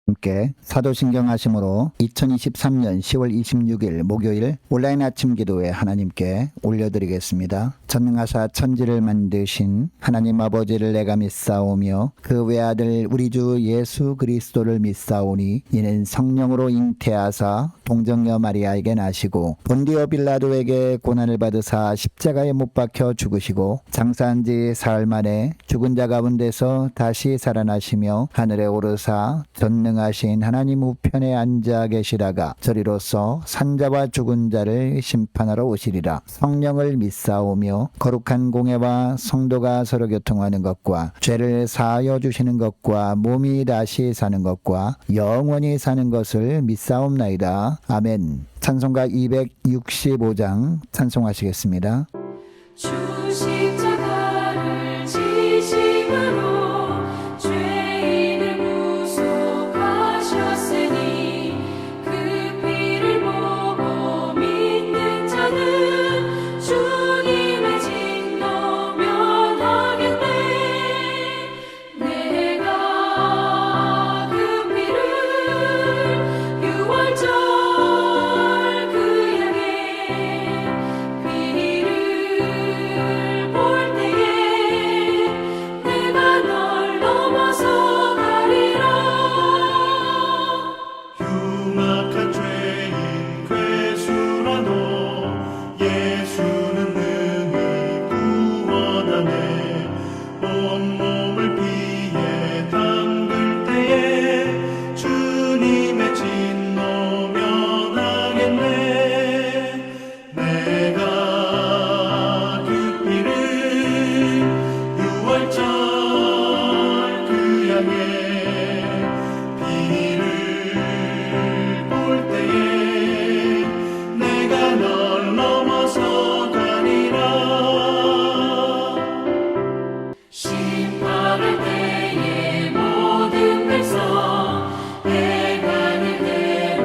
함께 사도신경 하심으로 2023년 10월 26일 목요일 온라인 아침 기도에 하나님께 올려드리겠습니다. 전능하사 천지를 만드신 하나님 아버지를 내가 믿사오며 그 외아들 우리 주 예수 그리스도를 믿사오니 이는 성령으로 잉태하사 동정녀 마리아에게 나시고 본디오 빌라도에게 고난을 받으사 십자가에 못 박혀 죽으시고 장사한 지 사흘 만에 죽은 자 가운데서 다시 살아나시며 하늘에 오르사 전능하신 하나님 우편에 앉아 계시다가 저리로서 산자와 죽은 자를 심판하러 오시리라. 성령을 믿사오며 거룩한 공예와 성도가 서로 교통하는 것과 죄를 사하여 주시는 것과 몸이 다시 사는 것과 영원히 사는 것을 믿사옵나이다. 아멘. 찬송가 265장 찬송하시겠습니다. 주 십자가를 지심으로 죄인을 구속하셨으니 그 피를 보고 믿는 자는 주님의 진노 면하겠네. 내가 그 피를 유월절 그 양의 피를 볼 때에 내가 널 넘어서 가리라. 흉악한 죄인 괴수라도 예수는 능히 구원하네. 온몸을 피에 담글 때에 주님의 진노 면하겠네. 내가 그 피를 유월절 그 양의 피를 볼 때에 내가 널 넘어서 가리라. 심판할 때에 모든 백성 해가는 대로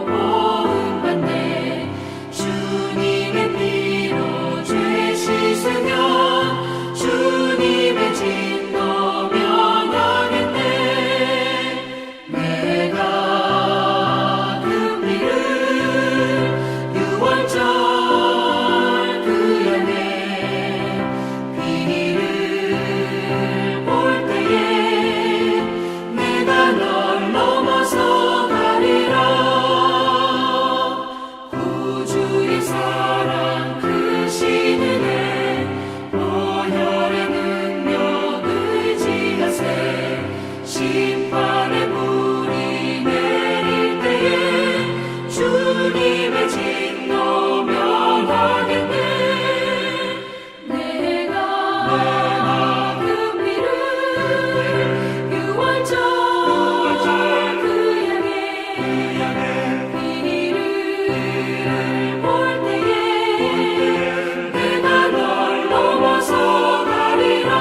고음받네. 주님의 피로 죄 씻으면 주님의 진노 면하겠네. 내가 그 피를 유월절 그 양의 피를 볼 때에 내가 널 넘어서 가리라. 구주의 사랑 크신 은혜 보혈의 능력 의지하세. 심판의 불이 내릴 때에 주님의 진노 면하겠네. 내가 그 피를 유월절 그 양의 피를 볼 때에 내가 널 넘어서 가리라.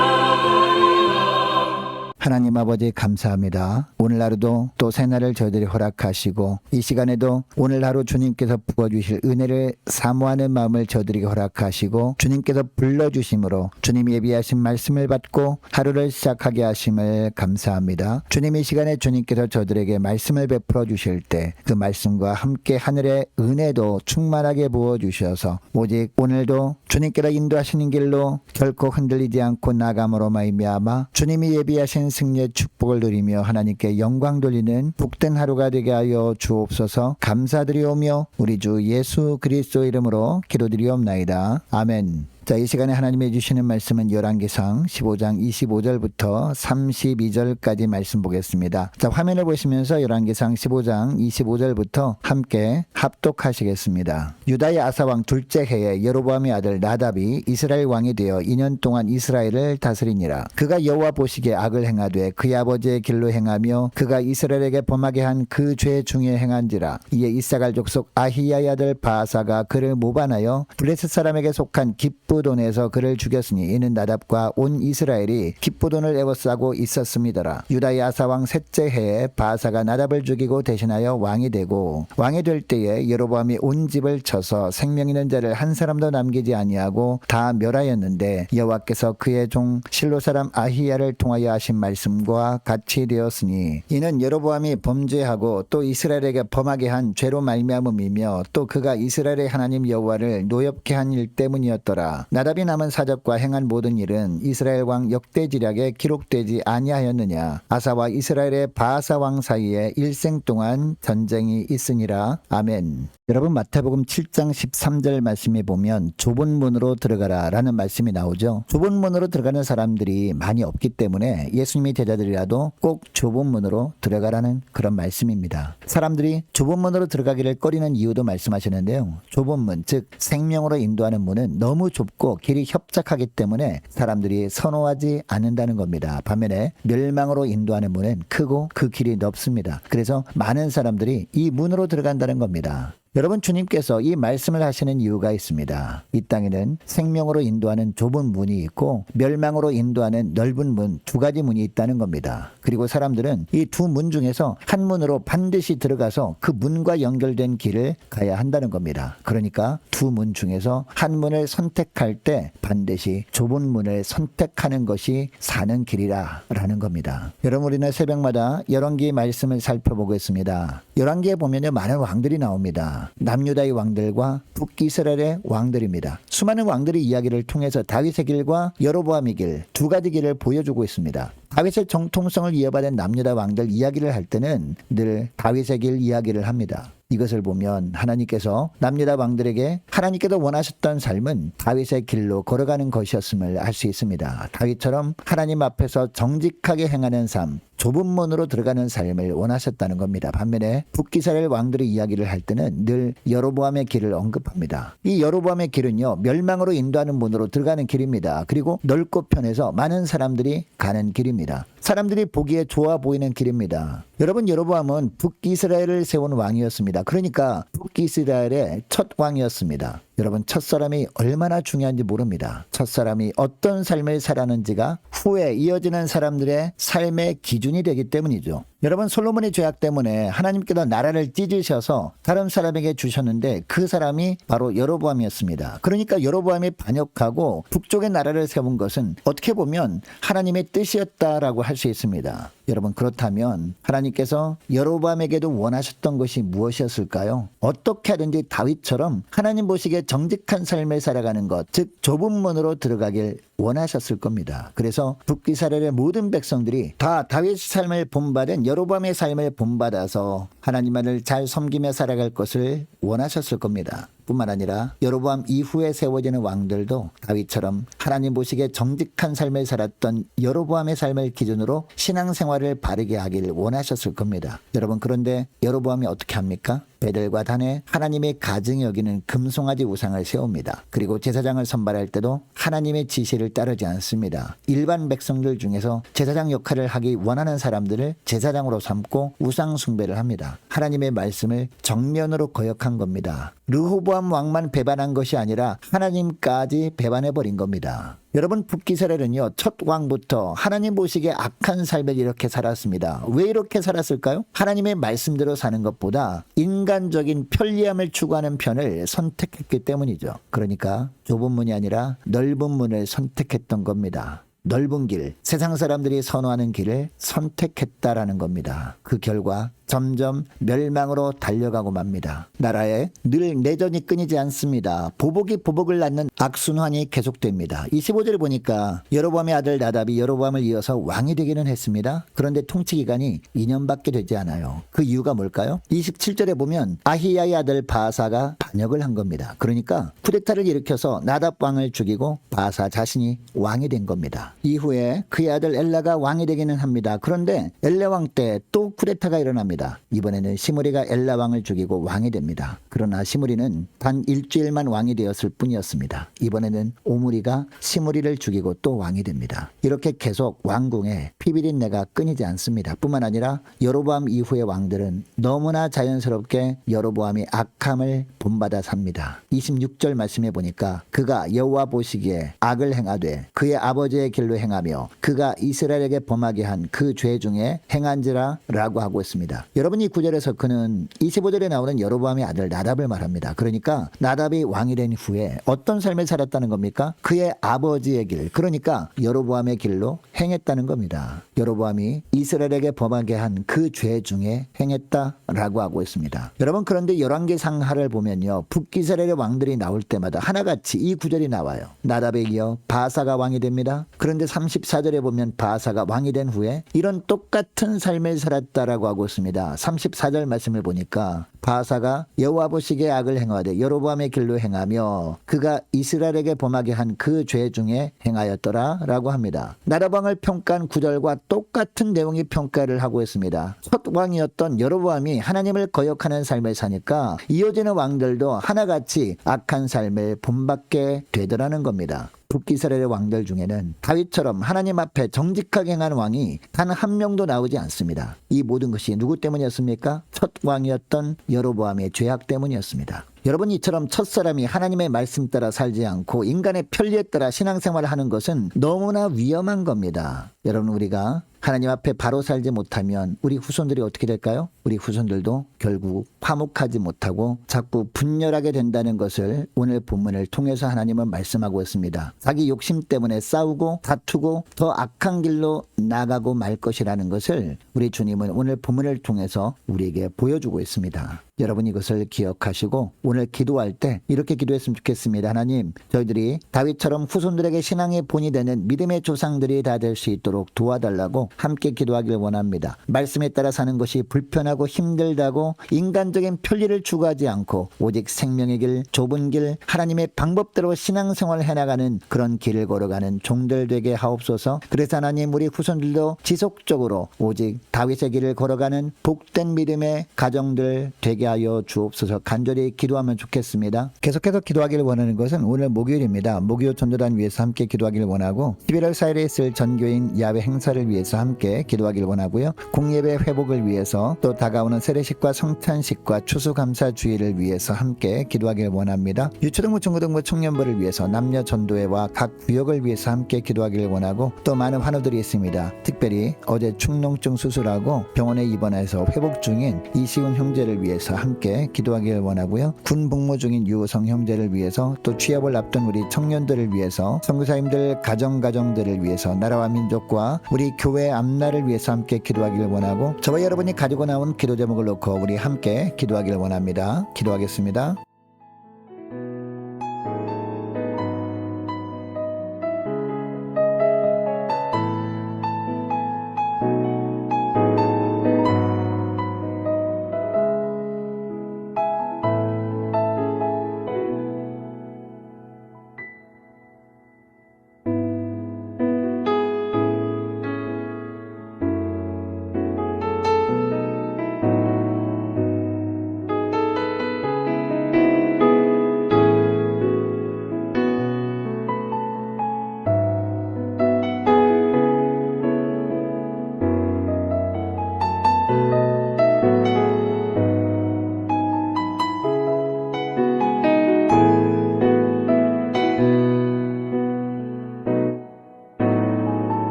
하나님 아버지 감사합니다. 오늘 하루도 또 새날을 저희들이 허락하시고 이 시간에도 오늘 하루 주님께서 부어주실 은혜를 사모하는 마음을 저희들에게 허락하시고 주님께서 불러주심으로 주님이 예비하신 말씀을 받고 하루를 시작하게 하심을 감사합니다. 주님 이 시간에 주님께서 저희들에게 말씀을 베풀어 주실 때 그 말씀과 함께 하늘의 은혜도 충만하게 부어주셔서 오직 오늘도 주님께서 인도하시는 길로 결코 흔들리지 않고 나감으로 말미암아 주님이 예비하신 승리의 축복을 누리며 하나님께 영광 돌리는 복된 하루가 되게 하여 주옵소서. 감사드리오며 우리 주 예수 그리스도 이름으로 기도드리옵나이다. 아멘. 자, 이 시간에 하나님이 주시는 말씀은 열왕기상 15장 25절부터 32절까지 말씀 보겠습니다. 자, 화면을 보시면서 열왕기상 15장 25절부터 함께 합독하시겠습니다. 유다의 아사왕 둘째 해에 여로보암의 아들 나답이 이스라엘 왕이 되어 2년 동안 이스라엘을 다스리니라. 그가 여호와 보시기에 악을 행하되 그의 아버지의 길로 행하며 그가 이스라엘에게 범하게 한 그 죄 중에 행한지라. 이에 이사갈 족속 아히야의 아들 바아사가 그를 모반하여 블레셋 사람에게 속한 기쁘 기쁘돈에서 그를 죽였으니 이는 나답과 온 이스라엘이 기쁘돈을 에워싸고 있었음이더라. 유다의 아사왕 셋째 해에 바사가 나답을 죽이고 대신하여 왕이 되고, 왕이 될 때에 여로보암이 온 집을 쳐서 생명 있는 자를 한 사람도 남기지 아니하고 다 멸하였는데 여호와께서 그의 종 실로 사람 아히야를 통하여 하신 말씀과 같이 되었으니 이는 여로보암이 범죄하고 또 이스라엘에게 범하게 한 죄로 말미암음이며 또 그가 이스라엘의 하나님 여호와를 노엽게 한 일 때문이었더라. 나답이 남은 사적과 행한 모든 일은 이스라엘 왕 역대지략에 기록되지 아니하였느냐. 아사와 이스라엘의 바사 왕 사이에 일생 동안 전쟁이 있으니라. 아멘. 여러분, 마태복음 7장 13절 말씀에 보면 좁은 문으로 들어가라 라는 말씀이 나오죠. 좁은 문으로 들어가는 사람들이 많이 없기 때문에 예수님의 제자들이라도 꼭 좁은 문으로 들어가라는 그런 말씀입니다. 사람들이 좁은 문으로 들어가기를 꺼리는 이유도 말씀하시는데요. 좁은 문, 즉 생명으로 인도하는 문은 너무 좁고 길이 협착하기 때문에 사람들이 선호하지 않는다는 겁니다. 반면에 멸망으로 인도하는 문은 크고 그 길이 넓습니다. 그래서 많은 사람들이 이 문으로 들어간다는 겁니다. 여러분, 주님께서 이 말씀을 하시는 이유가 있습니다. 이 땅에는 생명으로 인도하는 좁은 문이 있고 멸망으로 인도하는 넓은 문, 두 가지 문이 있다는 겁니다. 그리고 사람들은 이 두 문 중에서 한 문으로 반드시 들어가서 그 문과 연결된 길을 가야 한다는 겁니다. 그러니까 두 문 중에서 한 문을 선택할 때 반드시 좁은 문을 선택하는 것이 사는 길이라 라는 겁니다. 여러분, 우리는 새벽마다 열왕기의 말씀을 살펴보겠습니다. 열왕기에 보면 많은 왕들이 나옵니다. 남유다의 왕들과 북이스라엘의 왕들입니다. 수많은 왕들의 이야기를 통해서 다윗의 길과 여로보암의 길, 두 가지 길을 보여주고 있습니다. 다윗의 정통성을 이어받은 남유다 왕들 이야기를 할 때는 늘 다윗의 길 이야기를 합니다. 이것을 보면 하나님께서 남유다 왕들에게 하나님께서 원하셨던 삶은 다윗의 길로 걸어가는 것이었음을 알 수 있습니다. 다윗처럼 하나님 앞에서 정직하게 행하는 삶, 좁은 문으로 들어가는 삶을 원하셨다는 겁니다. 반면에 북이스라엘 왕들의 이야기를 할 때는 늘 여로보암의 길을 언급합니다. 이 여로보암의 길은요, 멸망으로 인도하는 문으로 들어가는 길입니다. 그리고 넓고 편해서 많은 사람들이 가는 길입니다. 사람들이 보기에 좋아 보이는 길입니다. 여러분, 여로보암은 북이스라엘을 세운 왕이었습니다. 그러니까 북이스라엘의 첫 왕이었습니다. 여러분, 첫사람이 얼마나 중요한지 모릅니다. 첫사람이 어떤 삶을 살았는지가 후에 이어지는 사람들의 삶의 기준이 되기 때문이죠. 여러분, 솔로몬의 죄악 때문에 하나님께서 나라를 찢으셔서 다른 사람에게 주셨는데 그 사람이 바로 여로보암이었습니다. 그러니까 여로보암이 반역하고 북쪽의 나라를 세운 것은 어떻게 보면 하나님의 뜻이었다라고 할 수 있습니다. 여러분, 그렇다면 하나님께서 여로보암에게도 원하셨던 것이 무엇이었을까요? 어떻게 하든지 다윗처럼 하나님 보시기에 정직한 삶을 살아가는 것, 즉 좁은 문으로 들어가길 원하셨을 겁니다. 그래서 북이스라엘의 모든 백성들이 다 다윗의 삶을 본받은 여로보암의 삶을 본받아서 하나님만을 잘 섬기며 살아갈 것을 원하셨을 겁니다. 뿐만 아니라 여로보암 이후에 세워지는 왕들도 다윗처럼 하나님 보시기에 정직한 삶을 살았던 여로보암의 삶을 기준으로 신앙생활을 바르게 하길 원하셨을 겁니다. 여러분, 그런데 여로보암이 어떻게 합니까? 베델과 단에 하나님의 가증히 여기는 금송아지 우상을 세웁니다. 그리고 제사장을 선발할 때도 하나님의 지시를 따르지 않습니다. 일반 백성들 중에서 제사장 역할을 하기 원하는 사람들을 제사장으로 삼고 우상 숭배를 합니다. 하나님의 말씀을 정면으로 거역한 겁니다. 르호보암 왕만 배반한 것이 아니라 하나님까지 배반해버린 겁니다. 여러분, 북이스라엘은요, 첫 왕부터 하나님 보시기에 악한 삶을 이렇게 살았습니다. 왜 이렇게 살았을까요? 하나님의 말씀대로 사는 것보다 인간적인 편리함을 추구하는 편을 선택했기 때문이죠. 그러니까 좁은 문이 아니라 넓은 문을 선택했던 겁니다. 넓은 길, 세상 사람들이 선호하는 길을 선택했다라는 겁니다. 그 결과 점점 멸망으로 달려가고 맙니다. 나라에 늘 내전이 끊이지 않습니다. 보복이 보복을 낳는 악순환이 계속됩니다. 25절 보니까 여로보암의 아들 나답이 여로보암을 이어서 왕이 되기는 했습니다. 그런데 통치 기간이 2년밖에 되지 않아요. 그 이유가 뭘까요? 27절에 보면 아히야의 아들 바사가 반역을 한 겁니다. 그러니까 쿠데타를 일으켜서 나답 왕을 죽이고 바사 자신이 왕이 된 겁니다. 이후에 그의 아들 엘라가 왕이 되기는 합니다. 그런데 엘라 왕 때 또 쿠데타가 일어납니다. 있습니다. 이번에는 시므리가 엘라 왕을 죽이고 왕이 됩니다. 그러나 시므리는 단 일주일만 왕이 되었을 뿐이었습니다. 이번에는 오므리가 시므리를 죽이고 또 왕이 됩니다. 이렇게 계속 왕궁에 피비린내가 끊이지 않습니다. 뿐만 아니라 여로보암 이후의 왕들은 너무나 자연스럽게 여로보암이 악함을 본받아 삽니다. 26절 말씀해 보니까 그가 여호와 보시기에 악을 행하되 그의 아버지의 길로 행하며 그가 이스라엘에게 범하게 한 그 죄 중에 행한지라 라고 하고 있습니다. 여러분, 이 구절에서 그는 25절에 나오는 여로보암의 아들 나답을 말합니다. 그러니까 나답이 왕이 된 후에 어떤 삶을 살았다는 겁니까? 그의 아버지의 길, 그러니까 여로보암의 길로 행했다는 겁니다. 여로보암이 이스라엘에게 범하게 한 그 죄 중에 행했다라고 하고 있습니다. 여러분, 그런데 열왕기상하를 보면요, 북이스라엘의 왕들이 나올 때마다 하나같이 이 구절이 나와요. 나답에 이어 바사가 왕이 됩니다. 그런데 34절에 보면 바사가 왕이 된 후에 이런 똑같은 삶을 살았다라고 하고 있습니다. 34절 말씀을 보니까 바사가 여호와 보시기에 악을 행하되 여로보암의 길로 행하며 그가 이스라엘에게 범하게 한 그 죄 중에 행하였더라 라고 합니다. 나답 왕을 평가한 구절과 똑같은 내용의 평가를 하고 있습니다. 첫 왕이었던 여로보암이 하나님을 거역하는 삶을 사니까 이어지는 왕들도 하나같이 악한 삶을 본받게 되더라는 겁니다. 북이스라엘의 왕들 중에는 다윗처럼 하나님 앞에 정직하게 행한 왕이 단 한 명도 나오지 않습니다. 이 모든 것이 누구 때문이었습니까? 첫 왕이었던 여로보암의 죄악 때문이었습니다. 여러분, 이처럼 첫사람이 하나님의 말씀 따라 살지 않고 인간의 편리에 따라 신앙생활을 하는 것은 너무나 위험한 겁니다. 여러분, 우리가 하나님 앞에 바로 살지 못하면 우리 후손들이 어떻게 될까요? 우리 후손들도 결국 화목하지 못하고 자꾸 분열하게 된다는 것을 오늘 본문을 통해서 하나님은 말씀하고 있습니다. 자기 욕심 때문에 싸우고 다투고 더 악한 길로 나가고 말 것이라는 것을 우리 주님은 오늘 본문을 통해서 우리에게 보여주고 있습니다. 여러분, 이것을 기억하시고 오늘 기도할 때 이렇게 기도했으면 좋겠습니다. 하나님, 저희들이 다윗처럼 후손들에게 신앙의 본이 되는 믿음의 조상들이 다 될 수 있도록 도와달라고 함께 기도하길 원합니다. 말씀에 따라 사는 것이 불편하고 힘들다고 인간적인 편리를 추구하지 않고 오직 생명의 길, 좁은 길, 하나님의 방법대로 신앙생활을 해나가는 그런 길을 걸어가는 종들 되게 하옵소서. 그래서 하나님, 우리 후손들도 지속적으로 오직 다윗의 길을 걸어가는 복된 믿음의 가정들 되게 하여 주옵소서. 간절히 기도하면 좋겠습니다. 계속해서 기도하기를 원하는 것은 오늘 목요일입니다. 목요 전도단 위해서 함께 기도하기를 원하고 11월 4일에 있을 전교인 야외 행사를 위해서 함께 기도하기를 원하고요. 공예배 회복을 위해서 또 다가오는 세례식과 성탄식과 추수감사 주일을 위해서 함께 기도하기를 원합니다. 유초등부 중고등부 청년부를 위해서 남녀 전도회와 각 구역을 위해서 함께 기도하기를 원하고 또 많은 환우들이 있습니다. 특별히 어제 축농증 수술하고 병원에 입원해서 회복 중인 이시훈 형제를 위해서 함께 기도하기를 원하고요. 군 복무 중인 유우성 형제를 위해서 또 취업을 앞둔 우리 청년들을 위해서 선교사님들 가정들을 위해서 나라와 민족과 우리 교회 앞날을 위해서 함께 기도하기를 원하고 저와 여러분이 가지고 나온 기도 제목을 놓고 우리 함께 기도하기를 원합니다. 기도하겠습니다.